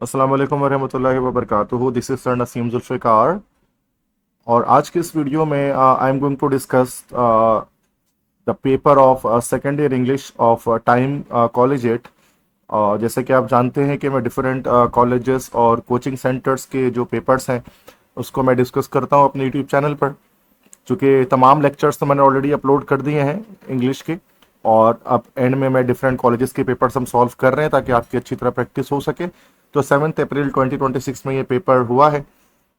अस्सलाम वालेकुम वरहमतुल्लाहि वबरकातुहू। This is sir Naseem Zulfiqar और आज की इस वीडियो में I am going to discuss the paper of second year English of Time Collegiate. जैसे कि आप जानते हैं कि मैं डिफरेंट कॉलेजेस और कोचिंग सेंटर्स के जो पेपर्स हैं उसको मैं डिस्कस करता हूँ अपने यूट्यूब चैनल पर। चूँकि तमाम लेक्चर्स तो मैंने ऑलरेडी अपलोड कर दिए हैं इंग्लिश के, और अब एंड में मैं डिफरेंट कॉलेजेस के पेपर्स हम सॉल्व कर रहे हैं ताकि आपकी अच्छी तरह प्रैक्टिस हो सके। तो 7 अप्रैल 2026 में ये पेपर हुआ है,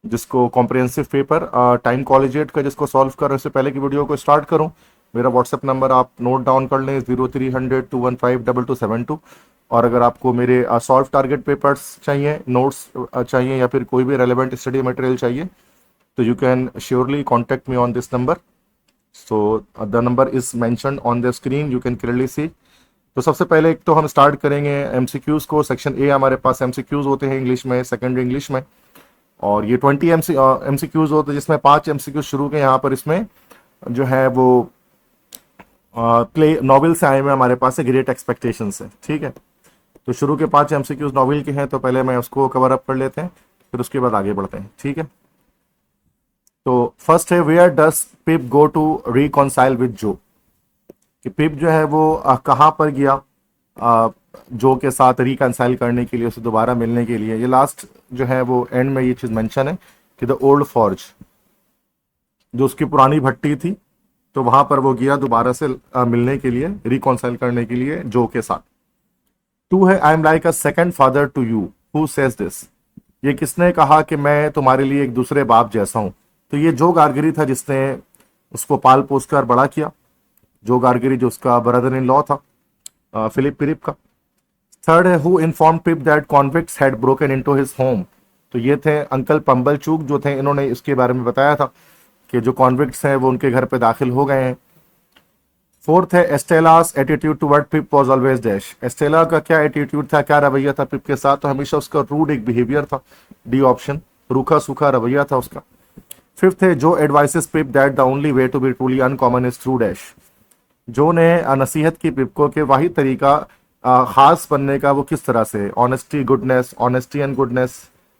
जिसको कॉम्प्रिहेंसिव पेपर टाइम कॉलेजिएट का, जिसको सॉल्व करने से पहले की वीडियो को स्टार्ट करूं, मेरा व्हाट्सएप नंबर आप नोट डाउन कर लें 0300 215 2222। और अगर आपको मेरे सॉल्व टारगेट पेपर्स चाहिए, नोट्स चाहिए, या फिर कोई भी रेलेवेंट स्टडी मटेरियल चाहिए, तो you can surely contact me on this number. So the number is mentioned on the screen, you can clearly see. तो सबसे पहले एक तो हम स्टार्ट करेंगे एमसीक्यूज को। सेक्शन ए हमारे पास एमसीक्यूज होते हैं इंग्लिश में, सेकेंडरी इंग्लिश में, और ये 20 एमसीक्यूज होते हैं, जिसमें 5 एमसीक्यूज शुरू के यहाँ पर इसमें जो है वो प्ले नॉवेल से आए हुए हमारे पास है, ग्रेट एक्सपेक्टेशन से। ठीक है, तो शुरू के 5 एमसीक्यूज नॉवेल के हैं, तो पहले मैं उसको कवर अप कर लेते हैं, फिर उसके बाद आगे बढ़ते हैं। ठीक है, तो फर्स्ट है where does Pip go to reconcile with Joe, कि पिप जो है वो कहाँ पर गया जो के साथ रिकॉन्साइल करने के लिए, उसे दोबारा मिलने के लिए। ये लास्ट जो है वो एंड में ये चीज़ मेंशन है कि द ओल्ड फॉर्ज, जो उसकी पुरानी भट्टी थी, तो वहां पर वो गया दोबारा से मिलने के लिए, रिकॉन्साइल करने के लिए जो के साथ। टू है I am like a second father to you, who says this, ये किसने कहा कि मैं तुम्हारे लिए एक दूसरे बाप जैसा हूं। तो ये जो गारगिरी था जिसने उसको पाल पोस कर बड़ा किया, जो गारगिरी जो उसका ब्रदर इन लॉ था फिलिप पिरिप का। थर्ड है who inform pip that convicts had broken into his home, तो ये थे अंकल पंबल चूक जो थे, इन्होंने इसके बारे में बताया था कि जो कॉन्विक्ट्स हैं वो उनके घर पे दाखिल हो गए हैं। फोर्थ है Estella's attitude toward Pip was always dash, Estella का क्या एटीट्यूड था, क्या रवैया था पिप के साथ, तो हमेशा उसका रूड एक बिहेवियर था, डी ऑप्शन, रूखा सूखा रवैया था उसका। फिफ्थ है Joe advises Pip that the only way to be truly uncommon is through dash, Joe ने नसीहत की पिप को कि वही तरीका खास बनने का वो किस तरह से, honesty goodness, honesty and goodness,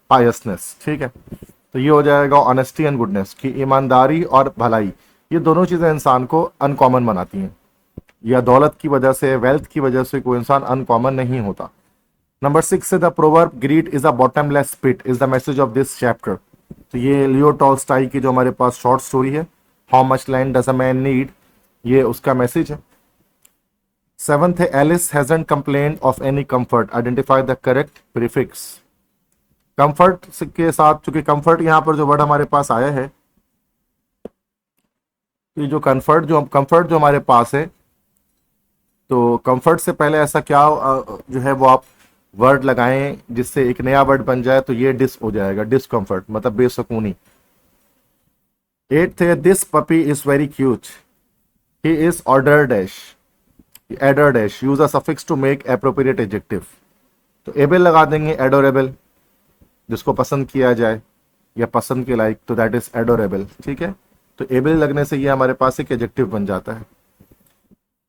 piousness. ठीक है, तो ये हो जाएगा ऑनेस्टी एंड गुडनेस की ईमानदारी और भलाई, ये दोनों चीज़ें इंसान को अनकॉमन बनाती हैं, या दौलत की वजह से, वेल्थ की वजह से कोई इंसान अनकॉमन नहीं होता। नंबर 6 से the proverb greed is a bottomless pit is the message of this chapter, तो ये लियो टॉल्स्टाई की जो हमारे पास शॉर्ट स्टोरी है, how much land does a man need, ये उसका मैसेज है। सेवंथ है Alice hasn't complain of any comfort, identify the correct prefix. Comfort के साथ, चूंकि कंफर्ट यहाँ पर जो वर्ड हमारे पास आया है, ये जो कंफर्ट जो हमारे पास है, तो कंफर्ट से पहले ऐसा क्या जो है वो आप वर्ड लगाएं जिससे एक नया वर्ड बन जाए, तो ये डिस हो जाएगा, डिसकंफर्ट मतलब बेसुकूनी। एट है this puppy is very cute, he is adore dash, adore dash, use a suffix to make appropriate adjective, तो एबल लगा देंगे, एडोरेबल, जिसको पसंद किया जाए या पसंद के लायक, तो दैट इज एडोरेबल। ठीक है, तो एबल लगने से ये हमारे पास एक एडजेक्टिव बन जाता है।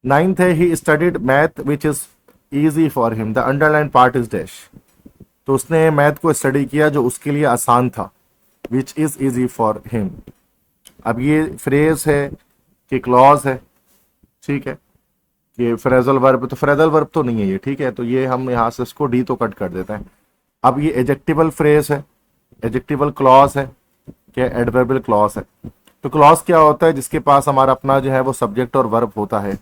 नाइन्थ है he studied math which is easy for him, the underline part is dash, तो उसने मैथ को स्टडी किया जो उसके लिए आसान था, which is easy for him. अब ये फ्रेज है कि क्लॉज है, ठीक है, कि फ्रेजल वर्ब, तो फ्रेजल वर्ब तो नहीं है ये, ठीक है, तो ये हम यहाँ से इसको डी तो कट कर देते हैं। अब ये एडजेक्टिवल फ्रेज है, एडजेक्टिवल क्लॉज है, क्या एडवर्बल क्लॉज है। तो क्लॉज क्या होता है, जिसके पास हमारा अपना जो है वो सब्जेक्ट और वर्ब होता है,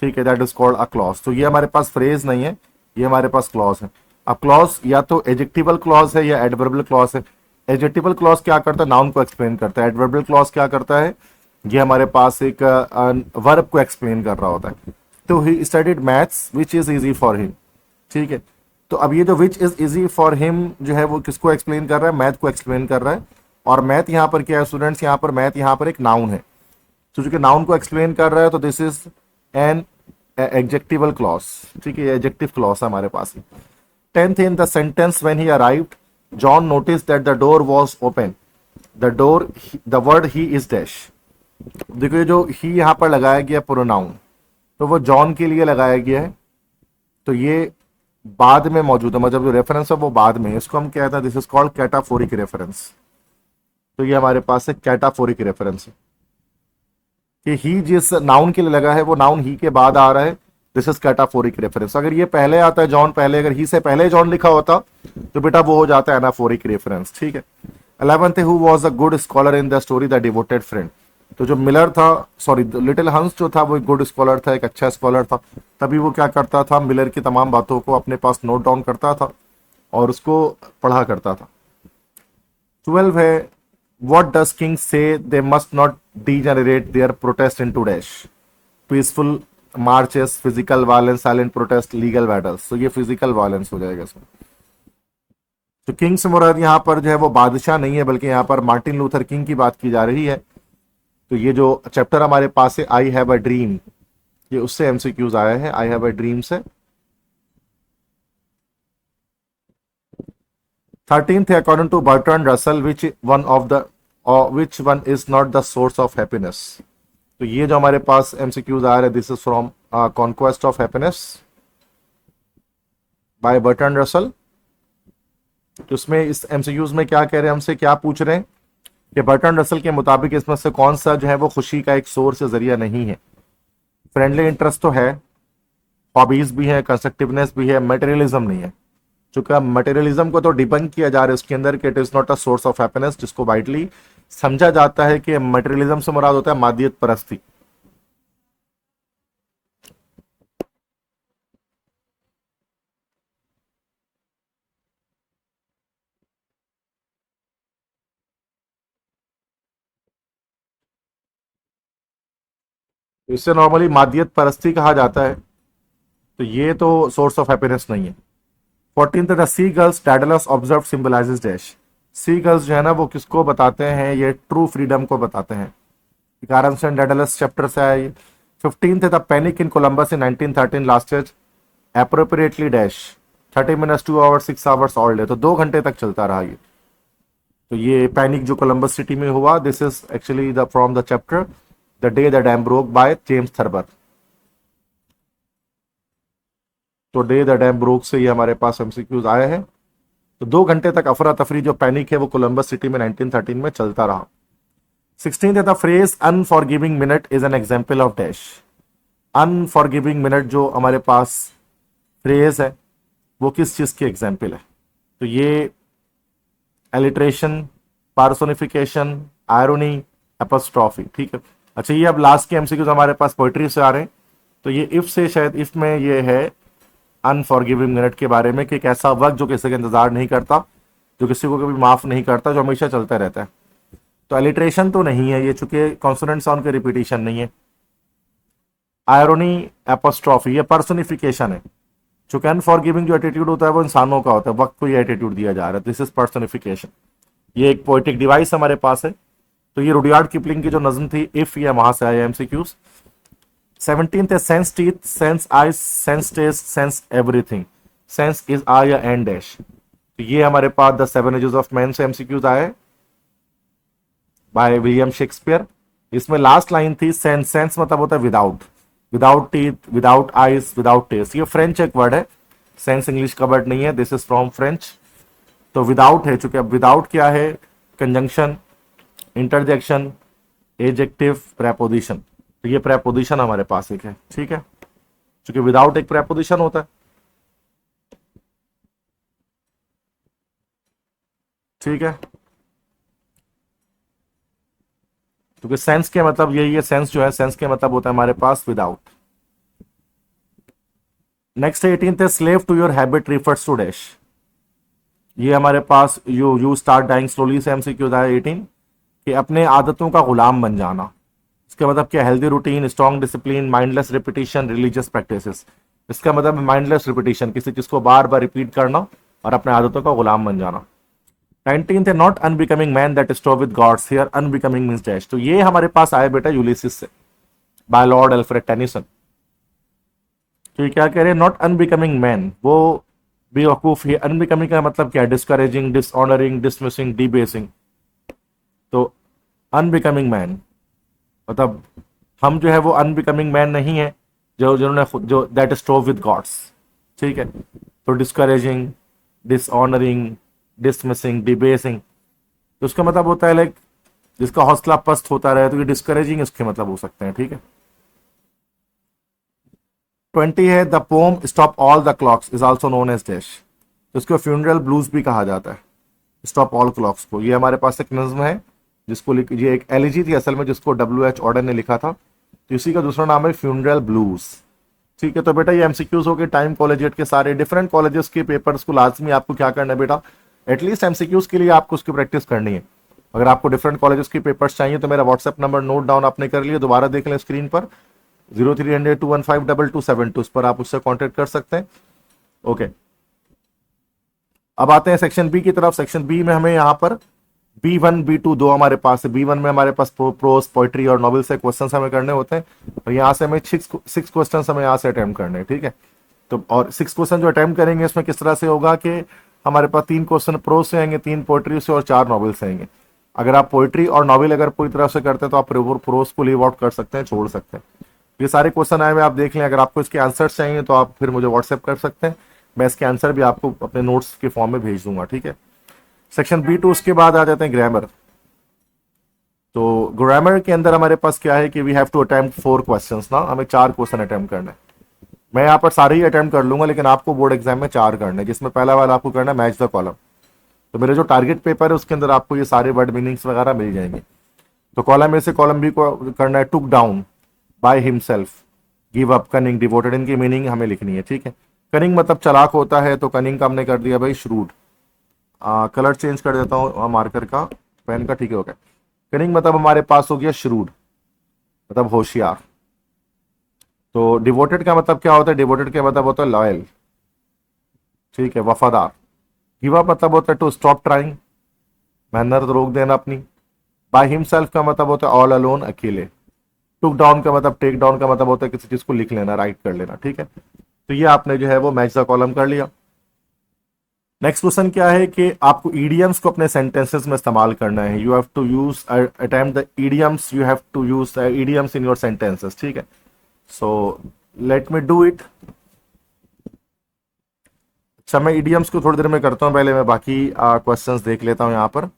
ठीक है, that is called a clause. तो ये हमारे पास फ्रेज नहीं है, ये हमारे पास क्लॉज है। अब क्लॉज या तो एडजेक्टिवल क्लॉज है या एडवर्बल क्लॉज है। एडजेक्टिवल क्लॉज क्या करता है, नाउन को एक्सप्लेन करता है। एडवर्बल क्लॉज क्या करता है, ये हमारे पास एक वर्ब को एक्सप्लेन कर रहा होता है। तो he studied maths which is easy for him, ठीक है, तो अब ये जो which is easy for him जो है वो किसको एक्सप्लेन कर रहा है, मैथ को एक्सप्लेन कर रहा है। और मैथ यहाँ पर क्या है स्टूडेंट्स, यहाँ पर मैथ यहाँ पर एक नाउन है, तो जो नाउन को एक्सप्लेन कर रहा है, तो this is an adjectival clause, ठीक है, एडजेक्टिव क्लॉज है हमारे पास। 10th in the sentence when he arrived John notice that the door was open, the word he is dash, देखो ये जो ही यहाँ पर लगाया गया प्रोनाउन, तो वो जॉन के लिए लगाया गया है, तो ये बाद में मौजूद है, मतलब जो रेफरेंस है वो बाद में है, इसको हम कहते हैं this is called cataphoric reference. तो ये हमारे पास है कैटाफोरिक रेफरेंस, कि ही जिस नाउन के लिए लगा है वो नाउन ही के बाद आ रहा है, दिस इज कैटाफोरिक रेफरेंस। अगर ये पहले आता है जॉन पहले, अगर ही से पहले जॉन लिखा होता तो बेटा वो हो जाता है एनाफोरिक रेफरेंस, ठीक है। 11th है, who was a good scholar in the story the devoted friend. तो जो मिलर था, सॉरी लिटिल हंस जो था वो एक गुड स्कॉलर था, एक अच्छा स्कॉलर था, तभी वो क्या करता था, मिलर की तमाम बातों को अपने पास नोट डाउन करता था और उसको पढ़ा करता था। 12 है, what does king say they must not degenerate their protest into dash peaceful marches, physical violence, silent protest, legal battles। तो ये फिजिकल वायलेंस हो जाएगा इसमें। तो किंग से मुराद यहाँ पर जो है वो बादशाह नहीं है, बल्कि यहाँ पर मार्टिन लूथर किंग की बात की जा रही है। तो ये जो चैप्टर हमारे पास है आई हैव अ ड्रीम, ये उससे एमसीक्यूज आया है, आई हैव अ ड्रीम से। 13th है, according to Bertrand Russell which one is not the source of happiness. तो ये जो हमारे पास एमसीक्यूज आ रहे हैं, this is from conquest of happiness by Bertrand Russell. तो उसमें इस एमसीक्यूज में क्या कह रहे हैं, हमसे क्या पूछ रहे हैं कि बर्ट्रैंड रसल के मुताबिक इसमें से कौन सा जो है वो खुशी का एक सोर्स या जरिया नहीं है। फ्रेंडली इंटरेस्ट तो है, हॉबीज भी है, कंस्ट्रक्टिवनेस भी है, मटेरियलिज्म नहीं है। चूंकि मटेरियलिज्म को तो डिबंक किया जा रहा है उसके अंदर कि it is not a source of happiness, जिसको वाइडली समझा जाता है कि मटेरियलिज्म से मुराद होता है मादियत परस्ती। इससे नॉर्मली मादियत परस्ती कहा जाता है, तो ये तो सोर्स ऑफ हैप्पीनेस नहीं है। 14th, the sea girls Daedalus observe symbolises dash. Sea girls जो है ना वो किसको बताते हैं, ये ट्रू फ्रीडम को बताते हैं, कारण से डैडलस चैप्टर से है। 15th है, the panic in Columbus in 1913 lasted appropriately dash 30 minutes 2 hours 6 hours all day. तो 2 घंटे तक चलता रहा ये। तो ये पैनिक जो कोलंबस सिटी में हुआ, this is actually the from the chapter the day the dam broke by James Thurber. तो डे द डैम ब्रोक से ये हमारे पास एमसीक्यूज आए हैं। तो 2 घंटे तक अफरा तफरी जो पैनिक है वो कोलंबस सिटी में 1913 में चलता रहा। 16th है, the phrase unforgiving minute is an example of dash. Unforgiving minute जो हमारे पास फ्रेज है वो किस चीज की एग्जाम्पल है, तो ये एलिट्रेशन, पार्सोनिफिकेशन, आयरोनी, एपोस्ट्रॉफी, ठीक है। अच्छा, ये अब लास्ट के एमसीक्यूज हमारे पास पोइट्री से आ रहे हैं। तो ये इफ से, शायद इफ में ये है अनफॉरगिविंग मिनट के बारे में कि एक ऐसा वक्त जो किसी का इंतजार नहीं करता, जो किसी को कभी माफ नहीं करता, जो हमेशा चलता रहता है। तो एलिट्रेशन तो नहीं है ये, चूंकि कॉन्सोनेंट साउंड के रिपीटिशन नहीं है। आयरोनी, एपोस्ट्रॉफी, ये पर्सोनिफिकेशन है। चूंकि अनफॉरगिविंग जो एटीट्यूड होता है वो इंसानों का होता है, वक्त को ये एटीट्यूड दिया जा रहा है, दिस इज पर्सोनिफिकेशन। ये एक पोएटिक डिवाइस हमारे पास है। तो ये रुडियार्ड किपलिंग की जो नज्म थी इफ, ये वहां से आया एमसीक्यूज। 17th है, sans teeth, sans eyes, sans taste, sans everything, sans is I and dash. तो ये हमारे पास द 7 एजेस ऑफ मैन से एमसीक्यूज आए बाय विलियम शेक्सपियर। इसमें लास्ट लाइन थी सेंस, सेंस मतलब होता है without, without teeth, without eyes, without taste. ये फ्रेंच एक वर्ड है, सेंस इंग्लिश का वर्ड नहीं है, दिस इज फ्रॉम फ्रेंच। तो विदाउट है, चूंकि अब विदाउट क्या है, कंजंक्शन, इंटरजेक्शन, एजेक्टिव, प्रेपोजिशन। तो ये प्रेपोजिशन हमारे पास एक है, ठीक है, क्योंकि विदाउट एक प्रेपोजिशन होता है, ठीक है। क्योंकि सेंस के मतलब यही है, सेंस जो है, सेंस के मतलब होता है हमारे पास विदाउट। नेक्स्ट 18th है, slave to your habit refers to dash. ये हमारे पास यू स्टार्ट डाइंग स्लोली से एमसीक्यू है 18, कि अपने आदतों का गुलाम बन जाना। इसका मतलब क्या, healthy routine, strong discipline, mindless repetition, religious practices. इसका मतलब माइंडलेस रिपीटिशन, किसी चीज को बार बार रिपीट करना और अपने आदतों का गुलाम बन जाना। 19th है, not unbecoming man that stop with gods, here unbecoming means dash. तो ये हमारे पास आया बेटा यूलिसिस से बाय लॉर्ड एल्फ्रेड टेनिसन। तो ये क्या कह रहे हैं, नॉट अनबिकमिंग मैन, वो बेवकूफ है। अनबिकमिंग का मतलब क्या, डिस्करेजिंग, डिसऑनरिंग, डिसमिसिंग, डिबेसिंग। तो अनबिकमिंग मैन मतलब हम जो है वो अनबिकमिंग मैन नहीं है जो जिन्होंने जो दैट स्टोव विद गॉड्स, ठीक है। तो डिस्करेजिंग, डिसऑनरिंग, डिसमिसिंग, डिबेसिंग, तो उसका मतलब होता है लाइक जिसका हौसला पस्त होता रहे, तो ये डिस्करेजिंग इसके मतलब हो सकते हैं, ठीक है। 20 है the poem stop all the clocks is also known as dash, तो इसको फ्यूनरल ब्लूज भी कहा जाता है, स्टॉप ऑल क्लॉक्स को। ये हमारे पास एक नज्म है जिसको ये एक एलिजी थी असल में, जिसको WH ऑर्डर ने लिखा था, तो इसी का दूसरा नाम है फ्यूनरल ब्लूज, ठीक है। तो बेटा ये एमसीक्यूज हो गए टाइम कॉलेजिएट के सारे। डिफरेंट कॉलेजेस के पेपर्स को लाजमी आपको क्या करना है बेटा, एटलीस्ट एमसीक्यूज के लिए आपको उसकी प्रैक्टिस करनी है। अगर आपको डिफरेंट कॉलेजेस के पेपर्स चाहिए तो मेरा व्हाट्सएप नंबर नोट डाउन आपने कर लिया, दोबारा देख लें स्क्रीन पर, 0300-215-2272, उस पर आप उससे कॉन्टेक्ट कर सकते हैं। ओके, अब आते हैं सेक्शन बी की तरफ। सेक्शन बी में हमें यहाँ पर B1 B2 दो हमारे पास है। B1 में हमारे पास प्रोज, पोइट्री और नॉवेल से क्वेश्चन हमें करने होते हैं, और यहाँ से हमें सिक्स क्वेश्चन हमें यहाँ से अटेम्प्ट करने हैं, ठीक है। तो और 6 क्वेश्चन जो अटेम्प्ट करेंगे इसमें किस तरह से होगा कि हमारे पास 3 क्वेश्चन प्रोज से आएंगे, 3 पोइट्री से और 4 नॉवेल से आएंगे। अगर आप पोइट्री और नॉवेल अगर पूरी तरह से करते हैं तो आप प्रोज को लीव आउट कर सकते हैं, छोड़ सकते हैं। ये सारे क्वेश्चन आए हुए आप देख लें। अगर आपको इसके आंसर चाहिए तो आप फिर मुझे व्हाट्सएप कर सकते हैं, मैं इसके आंसर भी आपको अपने नोट्स के फॉर्म में भेज दूंगा, ठीक है। सेक्शन B2 उसके बाद आ जाते हैं ग्रामर। तो ग्रामर के अंदर हमारे पास क्या है कि we have to attempt 4 questions ना, हमें 4 क्वेश्चन अटेम्प्ट करना है। मैं यहाँ पर सारे ही अटेम्प्ट कर लूंगा, लेकिन आपको बोर्ड एग्जाम में 4 करना है, जिसमें पहला वाला आपको करना है मैच द कॉलम। तो मेरे जो टारगेट पेपर है उसके अंदर आपको ये सारे वर्ड मीनिंग्स वगैरह मिल जाएंगे। तो कॉलम में से कॉलम बी को करना है टुक down, by himself, give up, cunning, devoted, इनकी मीनिंग हमें लिखनी है, ठीक है। कनिंग मतलब चालाक होता है, तो कनिंग का हमने कर दिया भाई श्रूड। कलर चेंज कर देता हूँ मार्कर का, पेन का, ठीक है, ओके। कनिंग मतलब हमारे पास हो गया श्रूड, मतलब होशियार। तो डिवोटेड का मतलब क्या होता है, डिवोटेड का मतलब होता है लॉयल, ठीक है, वफादार। गिव अप मतलब होता है टू स्टॉप ट्राइंग, मेहनत रोक देना अपनी। बाय हिमसेल्फ का मतलब होता है ऑल अलोन, अकेले। टुक डाउन का मतलब, टेक डाउन का मतलब होता है किसी चीज को लिख लेना, राइट कर लेना, ठीक है। तो ये आपने जो है वो मैच द कॉलम कर लिया। नेक्स्ट क्वेश्चन क्या है कि आपको ईडियम्स को अपने सेंटेंसेस में इस्तेमाल करना है। You have to use attempt the idioms, you have to use idioms in your sentences, ठीक है। So let me do it. अच्छा, मैं ईडियम्स को थोड़ी देर में करता हूं, पहले मैं बाकी क्वेश्चंस देख लेता हूं यहाँ पर।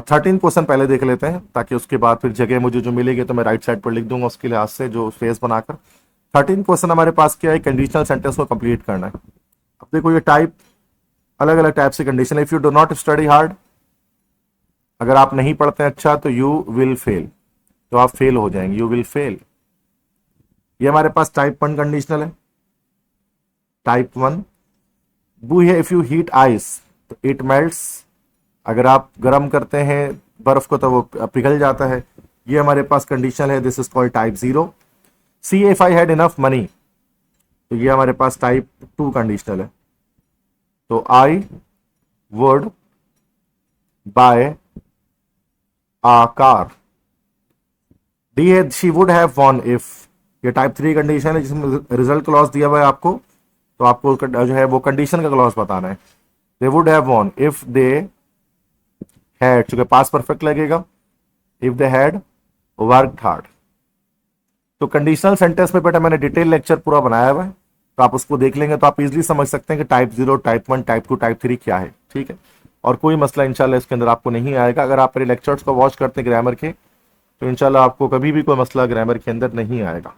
13 क्वेश्चन पहले देख लेते हैं, ताकि उसके बाद फिर जगह मुझे जो मिलेगी तो मैं राइट साइड पर लिख दूंगा उसके लिहाज से, जो फेस बनाकर। 13 क्वेश्चन हमारे पास क्या है, कंडीशनल सेंटेंस को कंप्लीट करना है। अब देखो ये टाइप, अलग अलग टाइप से condition. If you do not study hard, अगर आप नहीं पढ़ते हैं अच्छा, तो यू विल फेल, तो आप फेल हो जाएंगे, यू विल फेल। ये हमारे पास टाइप 1 कंडीशनल है। टाइप 1 बू है, इफ यू हीट आइस तो इट मेल्ट्स, अगर आप गर्म करते हैं बर्फ को तो वो पिघल जाता है, ये हमारे पास कंडीशन है, this is called type 0। C if I had enough money, तो ये हमारे पास टाइप 2 कंडीशनल है। तो I would buy a car. D है, she would have won if, ये टाइप 3 कंडीशन है जिसमें रिजल्ट क्लॉज दिया हुआ है आपको, तो आपको जो है वो कंडीशन का क्लॉज बताना है। They would have won if they had, चूंकि पास परफेक्ट लगेगा, if they had worked hard. तो कंडीशनल सेंटेंस में बेटा मैंने डिटेल लेक्चर पूरा बनाया हुआ है, तो आप उसको देख लेंगे तो आप इजीली समझ सकते हैं कि टाइप 0, टाइप 1, टाइप 2, टाइप 3 क्या है, ठीक है। और कोई मसला इंशाल्लाह इसके अंदर आपको नहीं आएगा। अगर आप मेरे लेक्चर्स को वॉच करते हैं ग्रामर के, तो इंशाल्लाह आपको कभी भी कोई मसला ग्रामर के अंदर नहीं आएगा।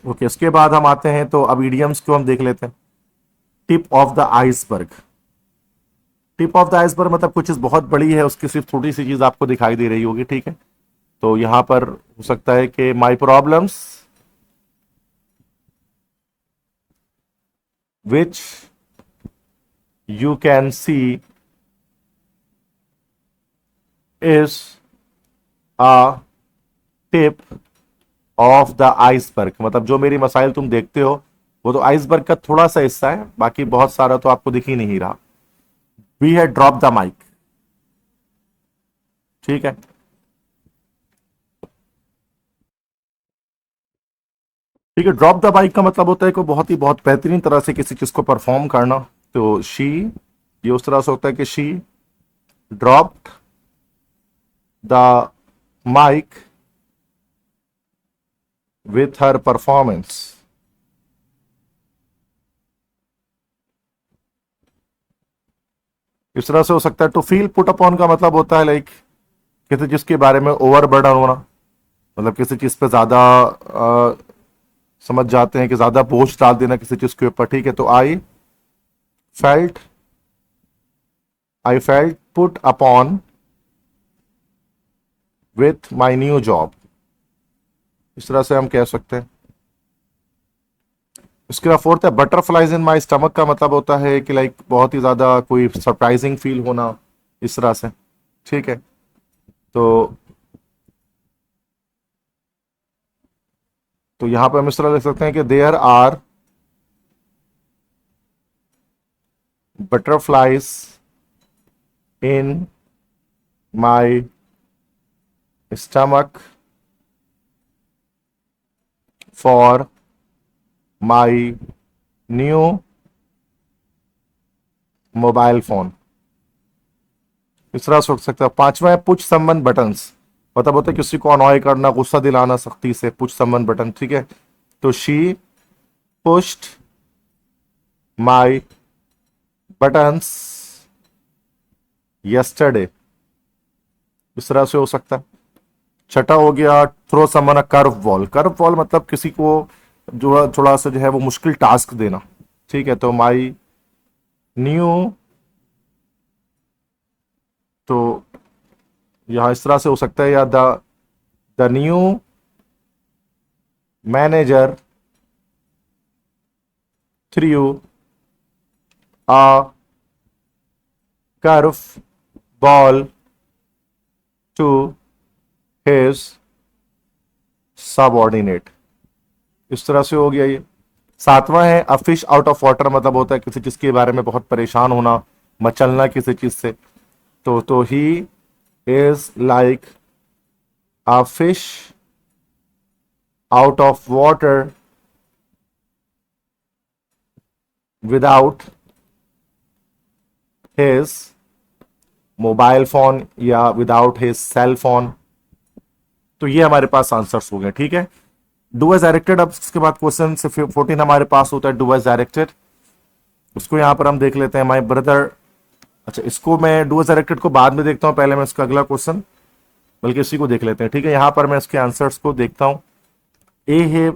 ओके, उसके बाद हम आते हैं, तो अब ईडियम्स को हम देख लेते हैं। Tip of the iceberg. Tip of the iceberg मतलब कुछ चीज बहुत बड़ी है, उसकी सिर्फ छोटी सी चीज आपको दिखाई दे रही होगी, ठीक है। तो यहां पर हो सकता है कि my problems which you can see is a tip of the iceberg, मतलब जो मेरी मसाइल तुम देखते हो वो तो आइसबर्ग का थोड़ा सा हिस्सा है, बाकी बहुत सारा तो आपको दिख ही नहीं रहा। We had drop the mic, ठीक है। ठीक है, ड्रॉप द माइक का मतलब होता है कि बहुत ही बहुत बेहतरीन तरह से किसी चीज को परफॉर्म करना। तो शी, ये उस तरह से होता है कि she dropped the mic with her performance, इस तरह से हो सकता है। टू फील पुट अपॉन का मतलब होता है लाइक किसी चीज के बारे में ओवर बर्डन होना, मतलब किसी चीज पे ज्यादा समझ जाते हैं कि ज्यादा बोझ डाल देना किसी चीज के ऊपर, ठीक है। तो felt I felt put upon with my new job, इस तरह से हम कह सकते हैं। उसके बाद फोर्थ है बटरफ्लाइज इन माई स्टमक का मतलब होता है कि लाइक बहुत ही ज्यादा कोई सरप्राइजिंग फील होना, इस तरह से, ठीक है। तो यहां पर हम इस तरह लिख सकते हैं कि there are butterflies in my stomach for my new mobile phone, इस तरह सोच सकते हैं। पांचवा है पुश समवन बटन्स, मतलब होता है किसी को अनॉय करना, गुस्सा दिलाना सख्ती से, पुश समवन बटन, ठीक है। तो she pushed my buttons yesterday, इस तरह से हो सकता है। छठा हो गया throw someone a curve ball, curve ball मतलब किसी को जो थोड़ा सा जो है वो मुश्किल टास्क देना, ठीक है। तो माई न्यू, तो यहां इस तरह से हो सकता है, या the new manager through a curve ball to his subordinate, इस तरह से हो गया ये। सातवां है a fish out of water, मतलब होता है किसी चीज के बारे में बहुत परेशान होना, मचलना किसी चीज से। तो he is like a fish out of water without his mobile phone या विदाउट हिज सेल फोन। तो ये हमारे पास आंसर्स हो गए, ठीक है। डू एज डायरेक्टेड, अब इसके बाद क्वेश्चन 14 हमारे पास होता है डू एज डायरेक्टेड। उसको यहां पर हम देख लेते हैं माई ब्रदर, अच्छा इसको मैं डू एज डायरेक्टेड को बाद में देखता हूं, पहले मैं इसका अगला क्वेश्चन, बल्कि इसी को देख लेते हैं, ठीक है। यहां पर मैं इसके आंसर्स को देखता हूं। ए है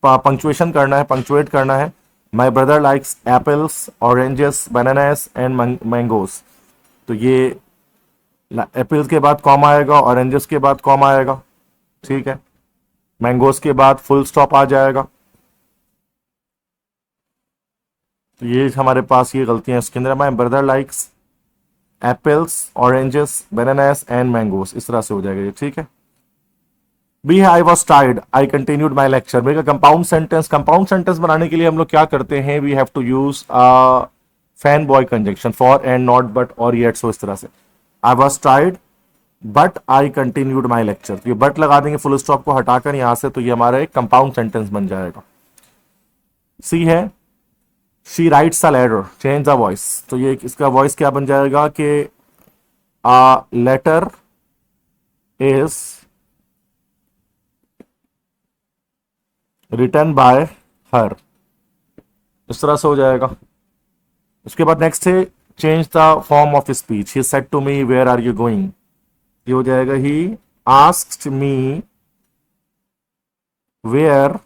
पंक्चुएशन करना है, पंक्चुएट करना है। My brother likes apples, oranges, bananas and mangoes. तो ये एप्पल्स के बाद कॉमा आएगा, ऑरेंजेस के बाद कॉमा आएगा, ठीक है। मैंगोस के बाद फुल स्टॉप आ जाएगा। तो ये हमारे पास ये गलतियां इसके अंदर। My brother likes apples, oranges, bananas and mangoes, इस तरह से हो जाएगा ये, ठीक है। बी है I was tired I continued my lecture. भाई कंपाउंड सेंटेंस, कंपाउंड सेंटेंस बनाने के लिए हम लोग क्या करते हैं, we have to use fan boy conjunction, for and not but और येट, सो इस तरह से। I was tired but I continued my lecture, तो ये बट लगा देंगे फुल स्टॉप को हटाकर यहां से, तो ये हमारा एक कंपाउंड सेंटेंस बन जाएगा। सी है she writes a letter, change the voice, तो ये इसका वॉइस क्या बन जाएगा कि a letter is written by her, इस तरह से हो जाएगा। उसके बाद नेक्स्ट है change the form of speech, he said to me where are you going, ये हो जाएगा he asked me where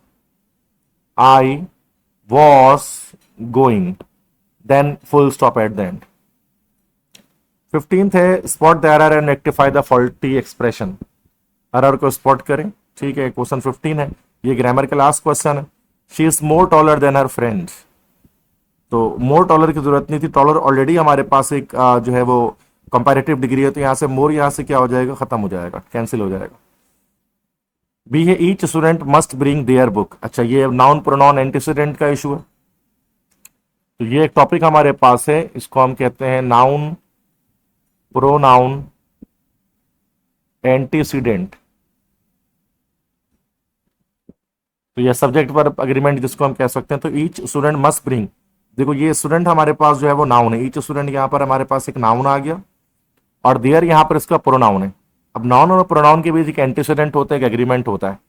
I was going, then full stop at the end. 15th है spot the error and rectify the faulty expression, error को spot करें, ठीक है। Question 15 है, ये ग्रामर का लास्ट क्वेश्चन है। She is more taller than her friend, तो मोर टॉलर की जरूरत नहीं थी, टॉलर ऑलरेडी हमारे पास एक जो है वो कंपैरेटिव डिग्री है, तो यहां से मोर यहां से क्या हो जाएगा, खत्म हो जाएगा, कैंसिल हो जाएगा। बी है each student must bring their book, अच्छा ये नाउन प्रोनाउन एंटीसीडेंट का इशू है, तो ये एक टॉपिक हमारे पास है, इसको हम कहते हैं नाउन प्रोनाउन एंटीसीडेंट। तो ये सब्जेक्ट पर अग्रीमेंट जिसको हम कह सकते हैं। तो ईच स्टूडेंट मस्ट ब्रिंग, देखो ये स्टूडेंट हमारे पास जो है वो नाउन है, ईच स्टूडेंट यहां पर हमारे पास एक नाउन आ गया, और देयर यहां पर इसका प्रोनाउन है। अब नाउन और प्रोनाउन के बीच एक एंटीसीडेंट होता है, एक एग्रीमेंट होता है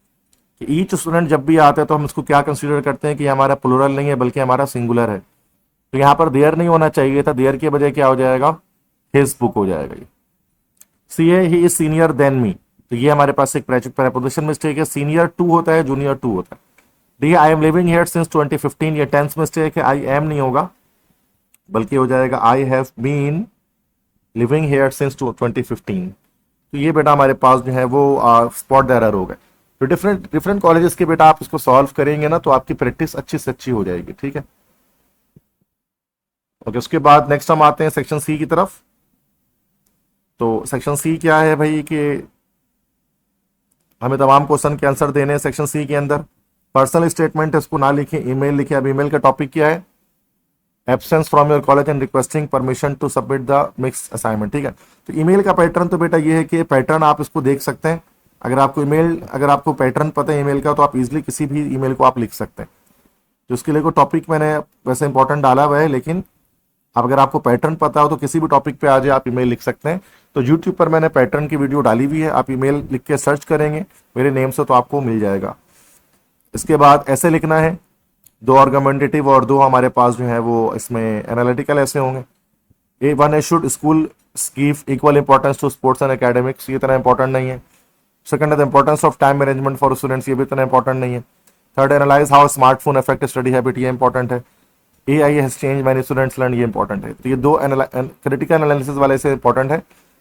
कि ईच स्टूडेंट जब भी आता है तो हम इसको क्या कंसीडर करते हैं कि हमारा प्लूरल नहीं है बल्कि हमारा सिंगुलर है, तो यहां पर देयर नहीं होना चाहिए था, देयर की बजाय क्या हो जाएगा हिज बुक हो जाएगा ये। सी है he is senior than me, तो ये हमारे पास एक प्रेपोजिशन मिस्टेक है। सीनियर टू होता है, जूनियर टू होता है। D I am living here since 2015, ये टेंस मिस्टेक है, आई एम नहीं होगा बल्कि हो जाएगा I have been living here since 2015। तो ये बेटा हमारे पास जो है वो स्पॉट एरर हो गए। तो डिफरेंट डिफरेंट कॉलेजेस के बेटा आप इसको सॉल्व करेंगे ना तो आपकी प्रैक्टिस अच्छी से अच्छी हो जाएगी, ठीक है। ओके, उसके बाद नेक्स्ट हम आते हैं सेक्शन सी की तरफ। तो सेक्शन सी क्या है भाई कि हमें तमाम क्वेश्चन के आंसर देने हैं सेक्शन सी के अंदर। पर्सनल स्टेटमेंट है, इसको ना लिखें, ईमेल लिखें। अब ईमेल का टॉपिक क्या है? Absence from your college and requesting permission to submit the mix assignment, ठीक है। तो ईमेल का पैटर्न तो बेटा ये है कि पैटर्न आप इसको देख सकते हैं। अगर आपको पैटर्न पता है ईमेल का तो आप इजीली किसी भी ईमेल को आप लिख सकते हैं। तो उसके लिए कोई टॉपिक मैंने वैसे इंपॉर्टेंट डाला हुआ है, लेकिन अगर आपको पैटर्न पता हो तो किसी भी टॉपिक पे आ जाए आप ईमेल लिख सकते हैं। तो यूट्यूब पर मैंने पैटर्न की वीडियो डाली हुई है, आप ईमेल लिख के सर्च करेंगे मेरे नेम से तो आपको मिल जाएगा। इसके बाद ऐसे लिखना है, 2 आर्गुमेंटेटिव और 2 हमारे पास जो है वो इसमें एनालिटिकल ऐसे होंगे। वन है should school give equal importance to sports and academics, ये इतना इंपॉर्टेंट नहीं है। सेकंड है the importance of time management for students, ये भी इतना इंपॉर्टेंट नहीं है। Third, analyse how smartphone affect study habit, ये इंपॉर्टेंट है। AI has change many students learn, ये इंपॉर्टेंट है। तो ये 2 क्रिटिकल एनालिसिस वाले से इंपॉर्टेंट है,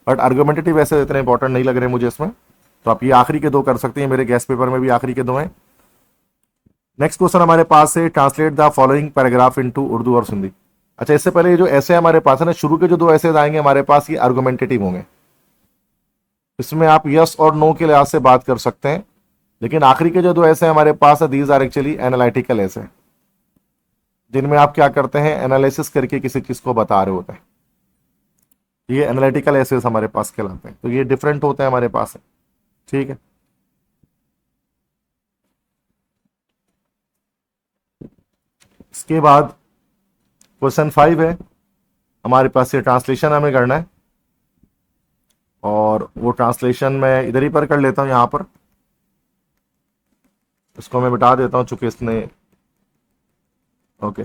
बट आर्गुमेंटेटिव ऐसे इतने इंपॉर्टेंट नहीं लग रहे मुझे इसमें। तो आप ये आखिरी के 2 कर सकते हैं, मेरे गेस्ट पेपर में भी आखिरी के 2 हैं। नेक्स्ट क्वेश्चन हमारे पास है, translate the following paragraph into Urdu और सिंधी। अच्छा, इससे पहले ये जो ऐसे हमारे पास है ना, शुरू के जो 2 ऐसे आएंगे हमारे पास ये आर्गुमेंटेटिव होंगे। इसमें आप यस और नो के लिहाज से बात कर सकते हैं, लेकिन आखिरी के जो 2 ऐसे हमारे पास है दीज आर एक्चुअली एनालिटिकल ऐसे, जिनमें आप क्या करते हैं, एनालिसिस करके किसी चीज को बता रहे होते हैं। ये एनालिटिकल ऐसे हमारे पास कहलाते हैं। तो ये डिफरेंट होते हैं हमारे पास है, ठीक है। इसके बाद क्वेश्चन 5 है हमारे पास, ये ट्रांसलेशन हमें करना है और वो ट्रांसलेशन मैं इधर ही पर कर लेता हूं, यहां पर इसको मैं मिटा देता हूं चूंकि इसने ओके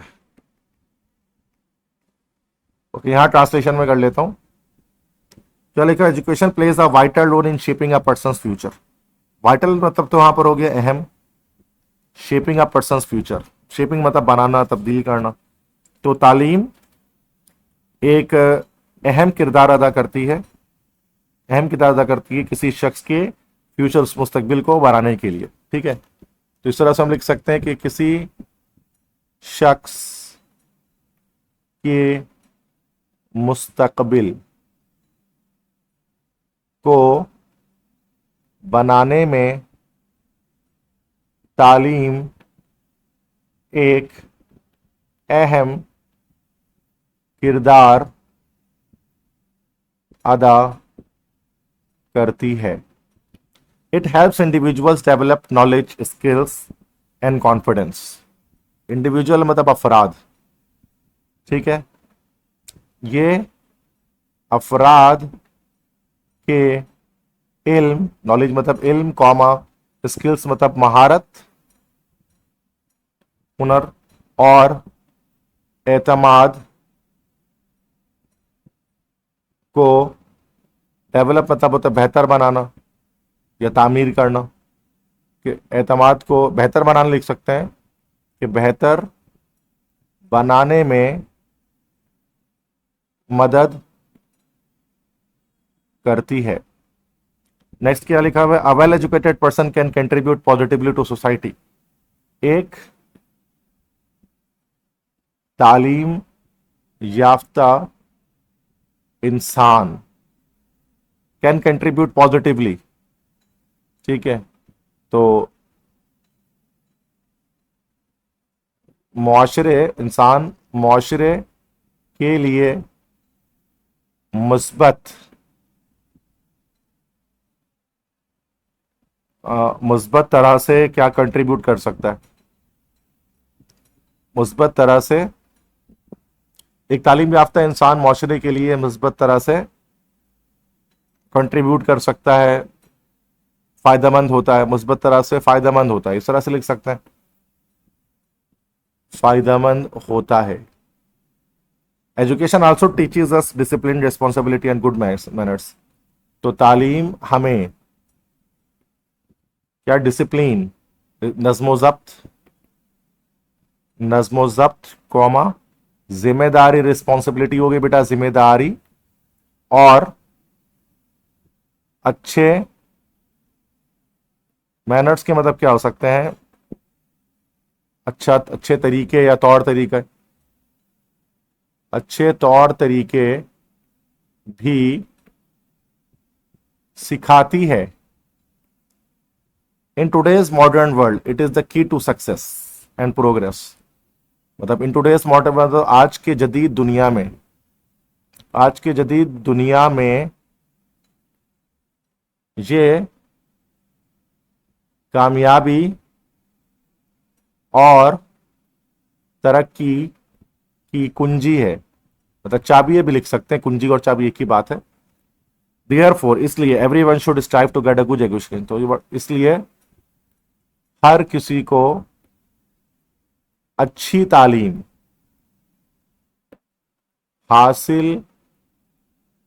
यहां ट्रांसलेशन में कर लेता हूं। क्या लिखा? Education plays a vital role in shaping a person future. Vital मतलब तो वहां पर हो गया अहम, shaping a person future, shaping मतलब बनाना, तब्दील करना। तो तालीम एक अहम किरदार अदा करती है, किसी शख्स के फ्यूचर, मुस्तकबिल को बनाने के लिए, ठीक है। तो इस तरह से हम लिख सकते हैं कि किसी शख्स के मुस्तकबिल को बनाने में तालीम एक अहम किरदार अदा करती है। It helps individuals develop knowledge, skills and confidence. Individual मतलब अफराद, ठीक है। ये अफराद के इल्म, नॉलेज मतलब इल्म, कॉमा स्किल्स मतलब महारत, हुनर, और एतमाद को, डेवलप मतलब होता है बेहतर बनाना या तामीर करना, कि एतमाद को बेहतर बनाना लिख सकते हैं कि बेहतर बनाने में मदद करती है। नेक्स्ट क्या लिखा हुआ है? A well educated person can contribute positively to society. एक तालीम याफ्ता इंसान कैन कंट्रीब्यूट पॉजिटिवली, ठीक है। तो मुआशरे के लिए मुस्बत तरह से क्या कंट्रीब्यूट कर सकता है? मुस्बत तरह से एक तालीम याफ्ता इंसान मुआशरे के लिए मुस्बत तरह से कंट्रीब्यूट कर सकता है, फायदेमंद होता है, मुस्बत तरह से फायदेमंद होता है, इस तरह से लिख सकते हैं, फायदेमंद होता है। Education also teaches us discipline, responsibility and good manners. तो तालीम हमें क्या, डिसिप्लिन, नज्मो जब्त, नज्मो जब्त कौमा, जिम्मेदारी, रिस्पॉन्सिबिलिटी होगी बेटा जिम्मेदारी, और अच्छे मैनर्स के मतलब क्या हो सकते हैं, अच्छे तरीके या तौर तरीके, अच्छे तौर तरीके भी सिखाती है। In today's modern world it is the key to success and progress. मतलब इन टुडेज मॉडर्न, मतलब आज के जदीद दुनिया में, आज के जदीद दुनिया में ये कामयाबी और तरक्की की कुंजी है। मतलब चाबी भी लिख सकते हैं, कुंजी और चाबी एक ही बात है। देयरफॉर, इसलिए everyone should strive to get a good education. तो इसलिए हर किसी को अच्छी तालीम हासिल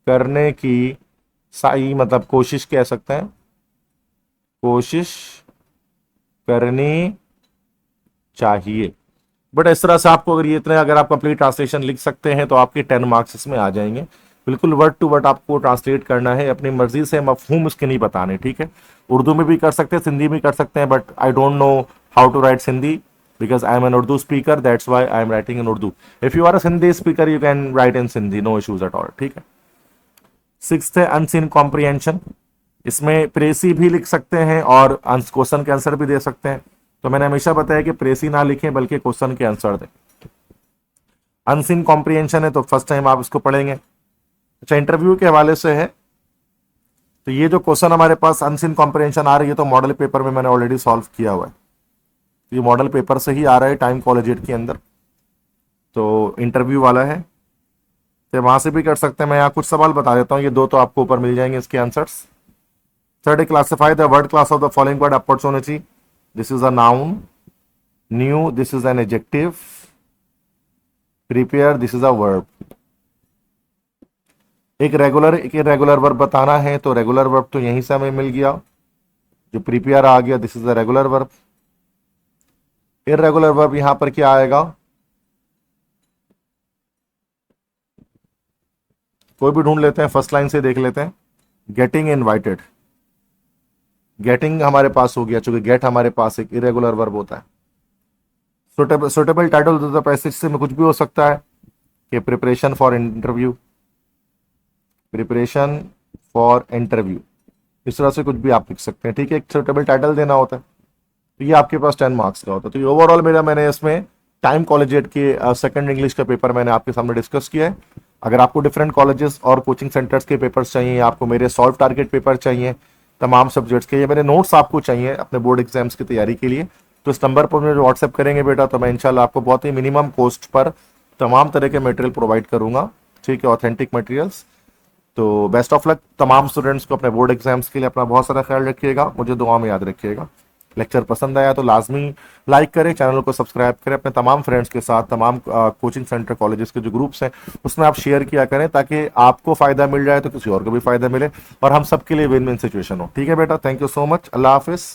करने की सही, मतलब कोशिश कह सकते हैं, कोशिश करनी चाहिए। बट इस तरह से आपको अगर ये इतने, अगर आप कंप्लीट ट्रांसलेशन लिख सकते हैं तो आपके 10 मार्क्स इसमें आ जाएंगे। बिल्कुल वर्ड टू वर्ड आपको ट्रांसलेट करना है, अपनी मर्जी से, मफहूम उसके नहीं बताने, ठीक है। उर्दू में भी कर सकते हैं, सिंधी में कर सकते हैं, but I don't know how to write Sindhi because I am an Urdu speaker, that's why I am writing in Urdu. If you are a Sindhi speaker, you can write in Sindhi, no issues at all, ठीक है। Sixth है unseen comprehension. इसमें प्रेसी भी लिख सकते हैं और question के आंसर भी दे सकते हैं। तो मैंने हमेशा बताया कि प्रेसी ना लिखें बल्कि क्वेश्चन के आंसर दें। अनसीन कॉम्प्रिहेंशन है तो फर्स्ट टाइम आप इसको पढ़ेंगे। अच्छा, इंटरव्यू के हवाले से है, तो ये जो क्वेश्चन हमारे पास अनसीन कॉम्प्रिहेंशन आ रही है तो मॉडल पेपर में मैंने ऑलरेडी सॉल्व किया हुआ है। ये मॉडल पेपर से ही आ रहा है, टाइम कॉलेजिएट के अंदर, तो इंटरव्यू वाला है, तो वहां से भी कर सकते हैं। मैं यहाँ कुछ सवाल बता देता हूँ, ये दो तो आपको ऊपर मिल जाएंगे इसके answers. Third, classify the word class of the following word opportunity. This is a noun, new this is an adjective, prepare this is a verb. एक इरेगुलर वर्ब बताना है तो रेगुलर वर्ब तो यहीं से हमें मिल गया, जो प्रिपेयर आ गया, this is the regular verb. Irregular verb यहां पर क्या आएगा, कोई भी ढूंढ लेते हैं, फर्स्ट लाइन से देख लेते हैं। गेटिंग इनवाइटेड, गेटिंग हमारे पास हो गया, चूंकि गेट हमारे पास एक इरेगुलर वर्ब होता है। Suitable title of the passage से में कुछ भी हो सकता है कि preparation for interview, preparation for interview, इस तरह से कुछ भी आप लिख सकते हैं, ठीक है। एक सुटेबल टाइटल देना होता है, तो ये आपके पास 10 मार्क्स का होता है। तो ये ओवरऑल मैंने इसमें टाइम कॉलेजिएट के सेकंड इंग्लिश का पेपर मैंने आपके सामने डिस्कस किया है। अगर आपको डिफरेंट कॉलेजेस और कोचिंग सेंटर्स के पेपर्स चाहिए, आपको मेरे सॉल्व टारगेट पेपर चाहिए तमाम सब्जेक्ट्स के, ये मेरे नोट्स आपको चाहिए अपने बोर्ड एग्जाम्स की तैयारी के लिए, तो इस नंबर पर मुझे व्हाट्सएप करेंगे बेटा, तो मैं इंशाल्लाह आपको बहुत ही मिनिमम कॉस्ट पर तमाम तरह के मटेरियल प्रोवाइड करूंगा, ठीक है, ऑथेंटिक मटेरियल्स। तो बेस्ट ऑफ लक तमाम स्टूडेंट्स को अपने बोर्ड एग्जाम्स के लिए। अपना बहुत सारा ख्याल रखिएगा, मुझे दुआ में याद रखिएगा। लेक्चर पसंद आया तो लाजमी लाइक करें, चैनल को सब्सक्राइब करें, अपने तमाम फ्रेंड्स के साथ, तमाम कोचिंग सेंटर कॉलेजेस के जो ग्रुप्स हैं उसमें आप शेयर किया करें, ताकि आपको फायदा मिल जाए तो किसी और को भी फायदा मिले और हम सबके लिए विन विन सिचुएशन हो, ठीक है बेटा। थैंक यू सो मच, अल्लाह हाफिज़।